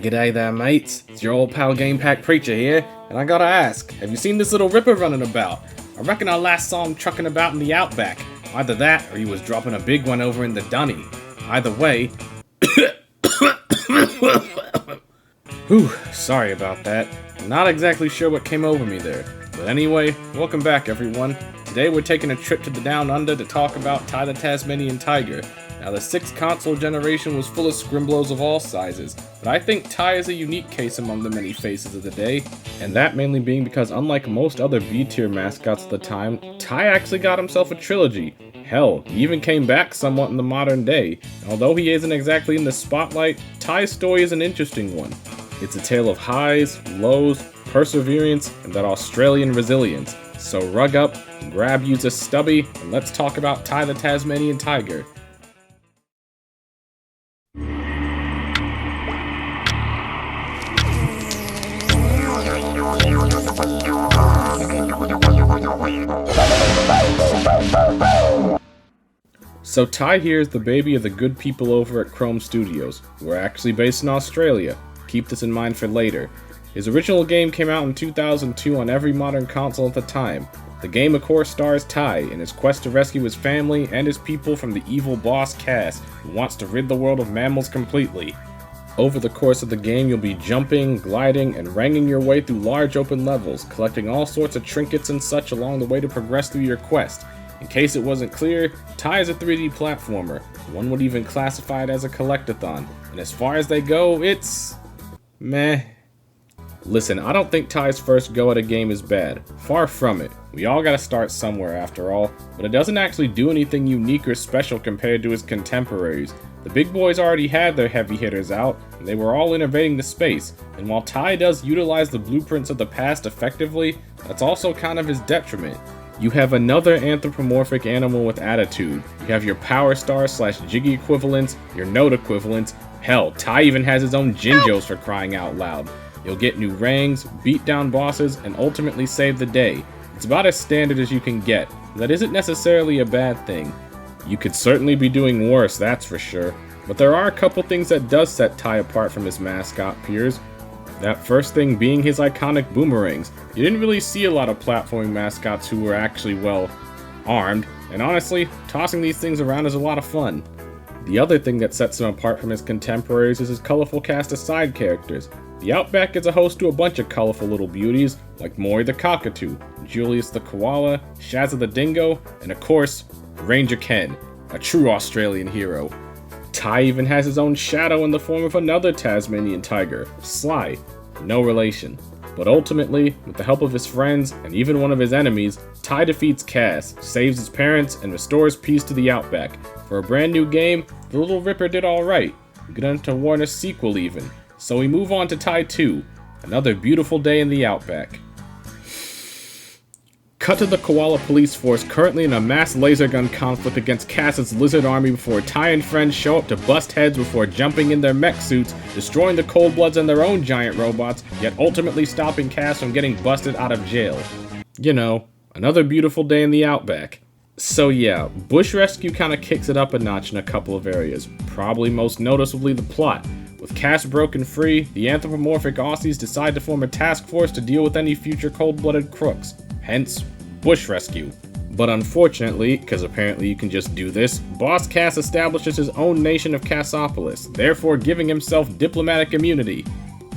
G'day there, mates. It's your old pal Game Pack Preacher here, and I gotta ask, have you seen this little ripper running about? I reckon I last saw him trucking about in the outback. Either that, or he was dropping a big one over in the dunny. Either way... Whew, sorry about that. I'm not exactly sure what came over me there. But anyway, welcome back everyone. Today we're taking a trip to the Down Under to talk about Ty the Tasmanian Tiger. Now the 6th console generation was full of scrimblos of all sizes, but I think Ty is a unique case among the many faces of the day, and that mainly being because unlike most other B-tier mascots of the time, Ty actually got himself a trilogy. Hell, he even came back somewhat in the modern day. And although he isn't exactly in the spotlight, Ty's story is an interesting one. It's a tale of highs, lows, perseverance, and that Australian resilience. So rug up, grab you a stubby, and let's talk about Ty the Tasmanian Tiger. So Ty here is the baby of the good people over at Krome Studios, who are actually based in Australia. Keep this in mind for later. His original game came out in 2002 on every modern console at the time. The game of course stars Ty in his quest to rescue his family and his people from the evil boss Cass, who wants to rid the world of mammals completely. Over the course of the game, you'll be jumping, gliding, and ranging your way through large open levels, collecting all sorts of trinkets and such along the way to progress through your quest. In case it wasn't clear, Ty is a 3D platformer. One would even classify it as a collectathon, and as far as they go, it's... meh. Listen, I don't think Ty's first go at a game is bad. Far from it. We all gotta start somewhere after all, but it doesn't actually do anything unique or special compared to his contemporaries. The big boys already had their heavy hitters out, and they were all innovating the space, and while Ty does utilize the blueprints of the past effectively, that's also kind of his detriment. You have another anthropomorphic animal with attitude. You have your Power Star / Jiggy equivalents, your Note equivalents. Hell, Ty even has his own Jinjos for crying out loud. You'll get new rangs, beat down bosses, and ultimately save the day. It's about as standard as you can get. That isn't necessarily a bad thing. You could certainly be doing worse, that's for sure. But there are a couple things that does set Ty apart from his mascot peers. That first thing being his iconic boomerangs. You didn't really see a lot of platforming mascots who were actually well armed, and honestly, tossing these things around is a lot of fun. The other thing that sets him apart from his contemporaries is his colorful cast of side characters. The Outback is a host to a bunch of colorful little beauties, like Maury the Cockatoo, Julius the Koala, Shazza the Dingo, and of course, Ranger Ken, a true Australian hero. Ty even has his own shadow in the form of another Tasmanian tiger, Sly, no relation. But ultimately, with the help of his friends and even one of his enemies, Ty defeats Cass, saves his parents, and restores peace to the Outback. For a brand new game, the Little Ripper did alright, going to warrant a sequel even. So we move on to Ty 2, another beautiful day in the Outback. Cut to the Koala police force currently in a mass laser gun conflict against Cass's lizard army before Ty and friends show up to bust heads before jumping in their mech suits, destroying the Cold Bloods and their own giant robots, yet ultimately stopping Cass from getting busted out of jail. You know, another beautiful day in the Outback. So yeah, Bush Rescue kinda kicks it up a notch in a couple of areas, probably most noticeably the plot. With Cass broken free, the anthropomorphic Aussies decide to form a task force to deal with any future cold-blooded crooks. Hence, Bush Rescue. But unfortunately, because apparently you can just do this, Boss Cass establishes his own nation of Cassopolis, therefore giving himself diplomatic immunity.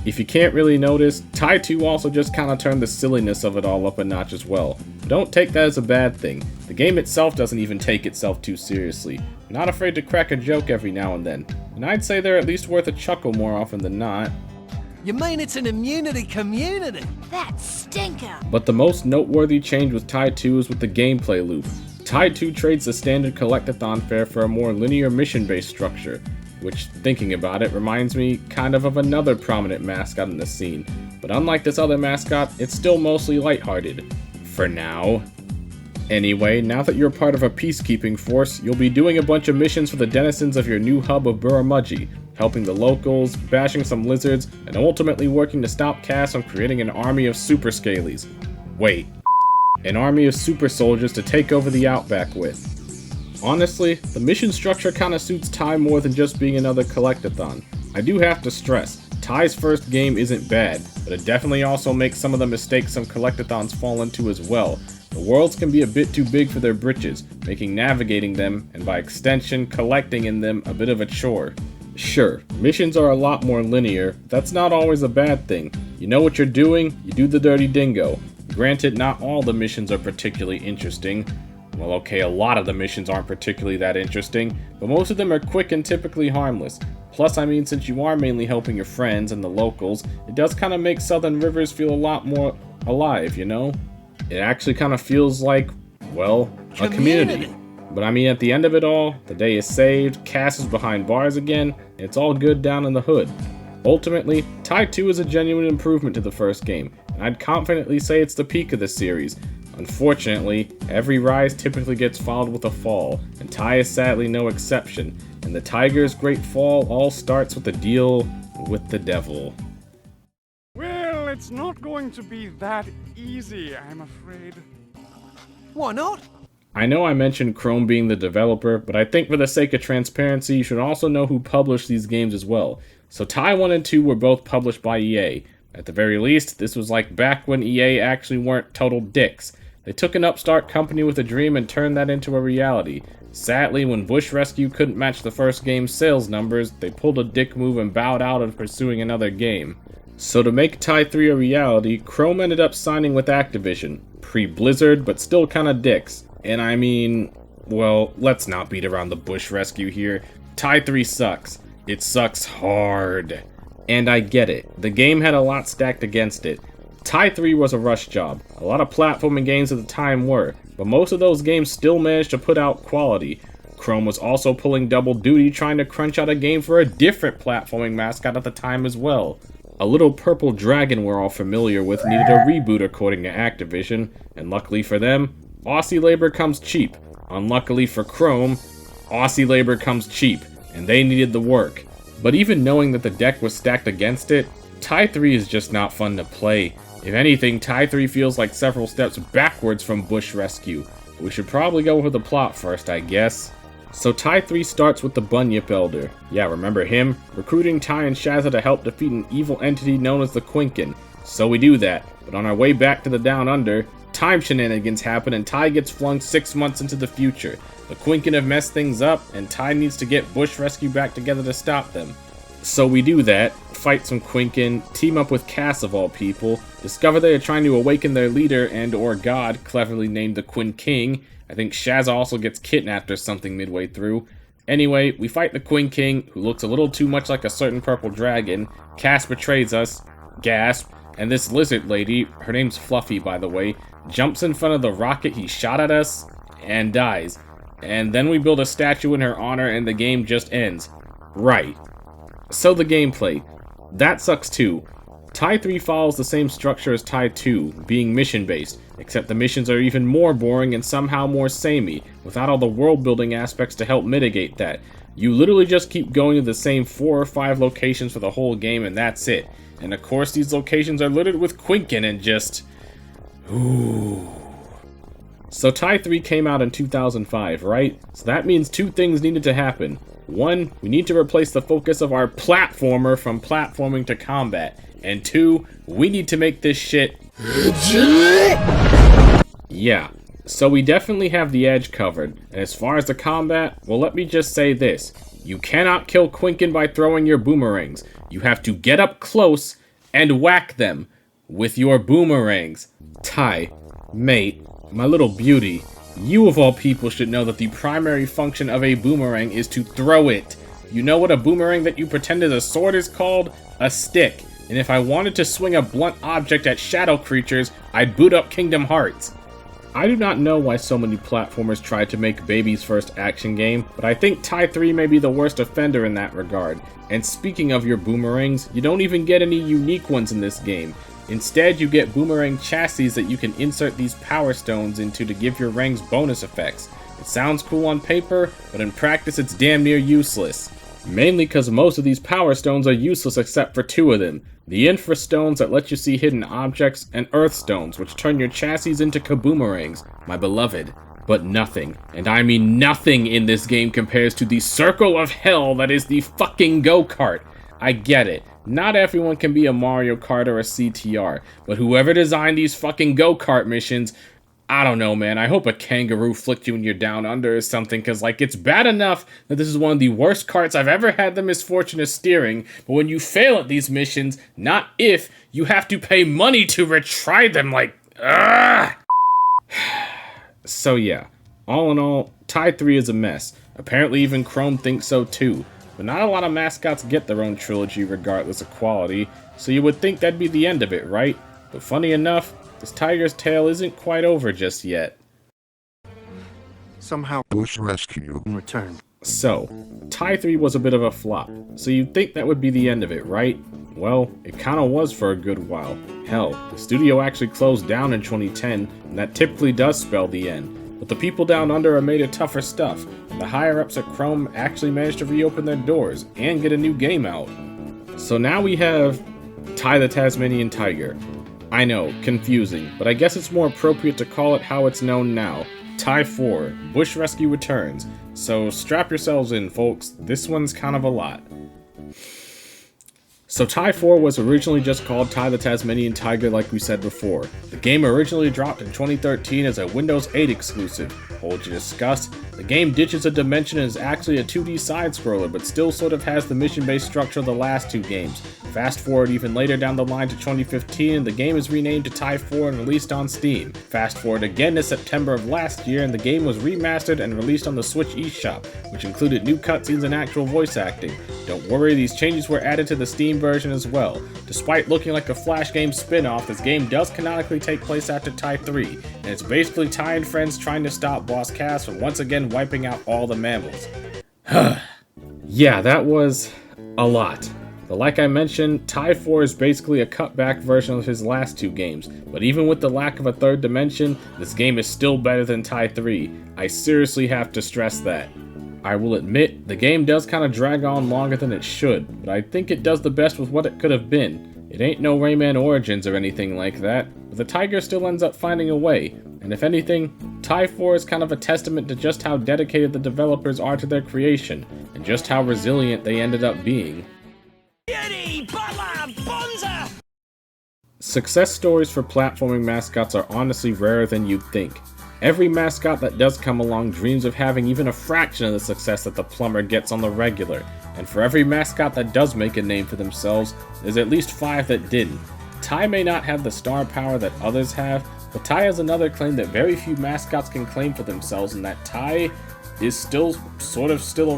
If you can't really notice, Ty 2 also just kinda turned the silliness of it all up a notch as well. But don't take that as a bad thing. The game itself doesn't even take itself too seriously. I'm not afraid to crack a joke every now and then, and I'd say they're at least worth a chuckle more often than not. You mean it's an immunity community? That stinker! But the most noteworthy change with Ty 2 is with the gameplay loop. Ty 2 trades the standard collectathon fare for a more linear mission-based structure, which, thinking about it, reminds me kind of another prominent mascot in the scene. But unlike this other mascot, it's still mostly lighthearted. For now. Anyway, now that you're part of a peacekeeping force, you'll be doing a bunch of missions for the denizens of your new hub of Burramudgee, helping the locals, bashing some lizards, and ultimately working to stop Cass from creating an army of super scalies. Wait. An army of super soldiers to take over the Outback with. Honestly, the mission structure kinda suits Ty more than just being another collectathon. I do have to stress, Ty's first game isn't bad, but it definitely also makes some of the mistakes some collectathons fall into as well. The worlds can be a bit too big for their britches, making navigating them, and by extension, collecting in them, a bit of a chore. Sure, missions are a lot more linear, but that's not always a bad thing. You know what you're doing, you do the dirty dingo. Granted, not all the missions are particularly interesting. Well, okay, a lot of the missions aren't particularly that interesting, but most of them are quick and typically harmless. Plus, I mean, since you are mainly helping your friends and the locals, it does kind of make Southern Rivers feel a lot more alive, you know? It actually kind of feels like, well, a community. But I mean, at the end of it all, the day is saved, Cass is behind bars again, and it's all good down in the hood. Ultimately, Ty 2 is a genuine improvement to the first game, and I'd confidently say it's the peak of the series. Unfortunately, every rise typically gets followed with a fall, and Ty is sadly no exception, and the Tiger's great fall all starts with a deal with the devil. Well, it's not going to be that easy, I'm afraid. Why not? I know I mentioned Krome being the developer, but I think for the sake of transparency, you should also know who published these games as well. So Ty 1 and 2 were both published by EA. At the very least, this was like back when EA actually weren't total dicks. They took an upstart company with a dream and turned that into a reality. Sadly, when Bush Rescue couldn't match the first game's sales numbers, they pulled a dick move and bowed out of pursuing another game. So to make Ty 3 a reality, Krome ended up signing with Activision. Pre-Blizzard, but still kinda dicks. And I mean, well, let's not beat around the bush rescue here. Ty 3 sucks. It sucks hard. And I get it. The game had a lot stacked against it. Ty 3 was a rush job. A lot of platforming games at the time were, but most of those games still managed to put out quality. Krome was also pulling double duty trying to crunch out a game for a different platforming mascot at the time as well. A little purple dragon we're all familiar with needed a reboot according to Activision, and luckily for them, Aussie labor comes cheap. Unluckily for Krome, Aussie labor comes cheap, and they needed the work. But even knowing that the deck was stacked against it, Ty 3 is just not fun to play. If anything, Ty 3 feels like several steps backwards from Bush Rescue. We should probably go over the plot first, I guess. So Ty 3 starts with the Bunyip Elder. Yeah, remember him? Recruiting Ty and Shazza to help defeat an evil entity known as the Quinkin. So we do that, but on our way back to the Down Under, time shenanigans happen and Ty gets flung 6 months into the future. The Quinkin have messed things up, and Ty needs to get Bush Rescue back together to stop them. So we do that, fight some Quinkin, team up with Cass of all people, discover they are trying to awaken their leader and or god, cleverly named the Quin King. I think Shazza also gets kidnapped or something midway through. Anyway, we fight the Quin King, who looks a little too much like a certain purple dragon. Cass betrays us, gasp, and this lizard lady, her name's Fluffy by the way, jumps in front of the rocket he shot at us, and dies. And then we build a statue in her honor and the game just ends. Right. So the gameplay. That sucks too. Ty 3 follows the same structure as Ty 2, being mission-based, except the missions are even more boring and somehow more samey, without all the world-building aspects to help mitigate that. You literally just keep going to the same 4 or 5 locations for the whole game and that's it. And of course these locations are littered with Quinkin and just... ooh. So Ty 3 came out in 2005, right? So that means 2 things needed to happen. 1, we need to replace the focus of our platformer from platforming to combat. And 2, we need to make this shit... yeah. So we definitely have the edge covered. And as far as the combat, well, let me just say this. You cannot kill Quinkin by throwing your boomerangs. You have to get up close and whack them with your boomerangs. Ty, mate, my little beauty, you of all people should know that the primary function of a boomerang is to throw it. You know what a boomerang that you pretend is a sword is called? A stick. And if I wanted to swing a blunt object at shadow creatures, I'd boot up Kingdom Hearts. I do not know why so many platformers tried to make Baby's first action game, but I think Ty 3 may be the worst offender in that regard. And speaking of your boomerangs, you don't even get any unique ones in this game. Instead, you get boomerang chassis that you can insert these power stones into to give your rangs bonus effects. It sounds cool on paper, but in practice it's damn near useless. Mainly because most of these power stones are useless except for 2 of them. The infra stones that let you see hidden objects, and earth stones which turn your chassis into kaboomerangs. My beloved, But nothing, and I mean nothing in this game compares to the circle of hell that is the fucking go-kart. I get it. Not everyone can be a Mario Kart or a CTR, but whoever designed these fucking go-kart missions, I don't know, man. I hope a kangaroo flicked you when you're down under or something, because, like, it's bad enough that this is one of the worst karts I've ever had the misfortune of steering, but when you fail at these missions, not if, you have to pay money to retry them, like, ugh! So yeah, all in all, Tie 3 is a mess. Apparently even Krome thinks so too. But not a lot of mascots get their own trilogy regardless of quality, so you would think that'd be the end of it, right? But funny enough, this tiger's tale isn't quite over just yet. Somehow Bush rescue in return. So, Tie 3 was a bit of a flop, so you'd think that would be the end of it, right? Well, it kinda was for a good while. Hell, the studio actually closed down in 2010, and that typically does spell the end. But the people down under are made of tougher stuff, and the higher-ups at Krome actually managed to reopen their doors and get a new game out. So now we have Ty the Tasmanian Tiger. I know, confusing, but I guess it's more appropriate to call it how it's known now. Tie 4, Bush Rescue Returns. So strap yourselves in, folks, this one's kind of a lot. So Tie 4 was originally just called Ty the Tasmanian Tiger like we said before. The game originally dropped in 2013 as a Windows 8 exclusive. Hold your disgust. The game ditches a dimension and is actually a 2D side-scroller, but still sort of has the mission-based structure of the last two games. Fast forward even later down the line to 2015 and the game is renamed to Tie 4 and released on Steam. Fast forward again to September of last year and the game was remastered and released on the Switch eShop, which included new cutscenes and actual voice acting. Don't worry, these changes were added to the Steam version as well. Despite looking like a Flash game spin-off, this game does canonically take place after Tie 3, and it's basically Ty and friends trying to stop Boss Cass from once again wiping out all the mammals. Yeah, that was a lot. But like I mentioned, Tie 4 is basically a cutback version of his last two games, but even with the lack of a third dimension, this game is still better than Tie 3. I seriously have to stress that. I will admit, the game does kind of drag on longer than it should, but I think it does the best with what it could have been. It ain't no Rayman Origins or anything like that, but the tiger still ends up finding a way, and if anything, Tie 4 is kind of a testament to just how dedicated the developers are to their creation, and just how resilient they ended up being. Success stories for platforming mascots are honestly rarer than you'd think. Every mascot that does come along dreams of having even a fraction of the success that the plumber gets on the regular, and for every mascot that does make a name for themselves, there's at least 5 that didn't. Ty may not have the star power that others have, but Ty has another claim that very few mascots can claim for themselves, and that Ty is still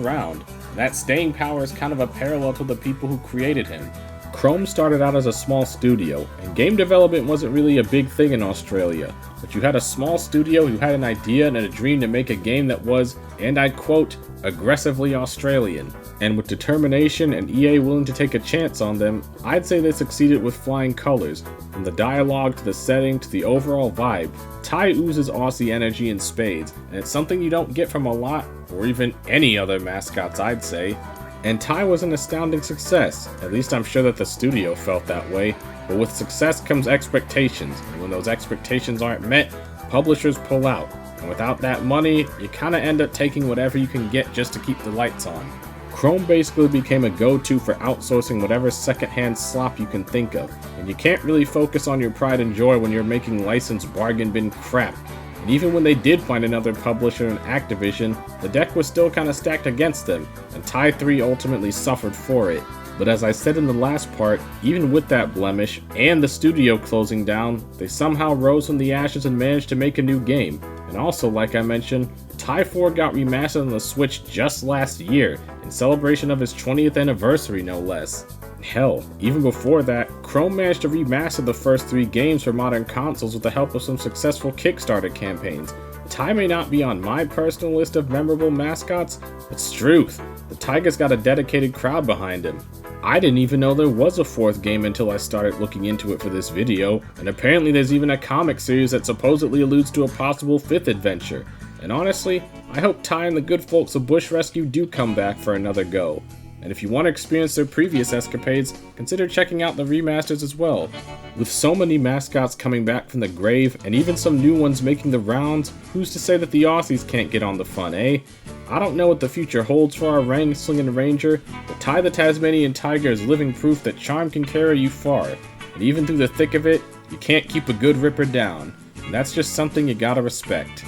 around. And that staying power is kind of a parallel to the people who created him. Krome started out as a small studio, and game development wasn't really a big thing in Australia, but you had a small studio who had an idea and a dream to make a game that was, and I quote, aggressively Australian. And with determination and EA willing to take a chance on them, I'd say they succeeded with flying colors. From the dialogue to the setting to the overall vibe, Ty oozes Aussie energy in spades, and it's something you don't get from a lot, or even any other mascots I'd say. And Ty was an astounding success, at least I'm sure that the studio felt that way, but with success comes expectations, and when those expectations aren't met, publishers pull out, and without that money, you kinda end up taking whatever you can get just to keep the lights on. Krome basically became a go-to for outsourcing whatever secondhand slop you can think of, and you can't really focus on your pride and joy when you're making licensed bargain bin crap. And even when they did find another publisher in Activision, the deck was still kinda stacked against them, and Tie 3 ultimately suffered for it. But as I said in the last part, even with that blemish, and the studio closing down, they somehow rose from the ashes and managed to make a new game. And also, like I mentioned, Tie 4 got remastered on the Switch just last year, in celebration of its 20th anniversary no less. Hell, even before that, Krome managed to remaster the first 3 games for modern consoles with the help of some successful Kickstarter campaigns. Ty may not be on my personal list of memorable mascots, but Struth, the Tiger's got a dedicated crowd behind him. I didn't even know there was a 4th game until I started looking into it for this video, and apparently there's even a comic series that supposedly alludes to a possible 5th adventure. And honestly, I hope Ty and the good folks of Bush Rescue do come back for another go. And if you want to experience their previous escapades, consider checking out the remasters as well. With so many mascots coming back from the grave, and even some new ones making the rounds, who's to say that the Aussies can't get on the fun, eh? I don't know what the future holds for our wrangling ranger, but Ty the Tasmanian Tiger is living proof that charm can carry you far. And even through the thick of it, you can't keep a good ripper down. And that's just something you gotta respect.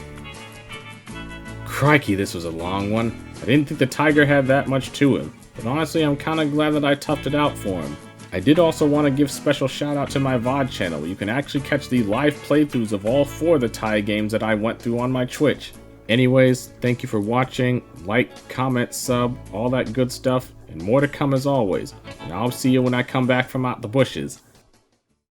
Crikey, this was a long one. I didn't think the Tiger had that much to him, but honestly I'm kinda glad that I toughed it out for him. I did also want to give special shout out to my VOD channel where you can actually catch the live playthroughs of all 4 of the Ty games that I went through on my Twitch. Anyways, thank you for watching, like, comment, sub, all that good stuff, and more to come as always, and I'll see you when I come back from out the bushes.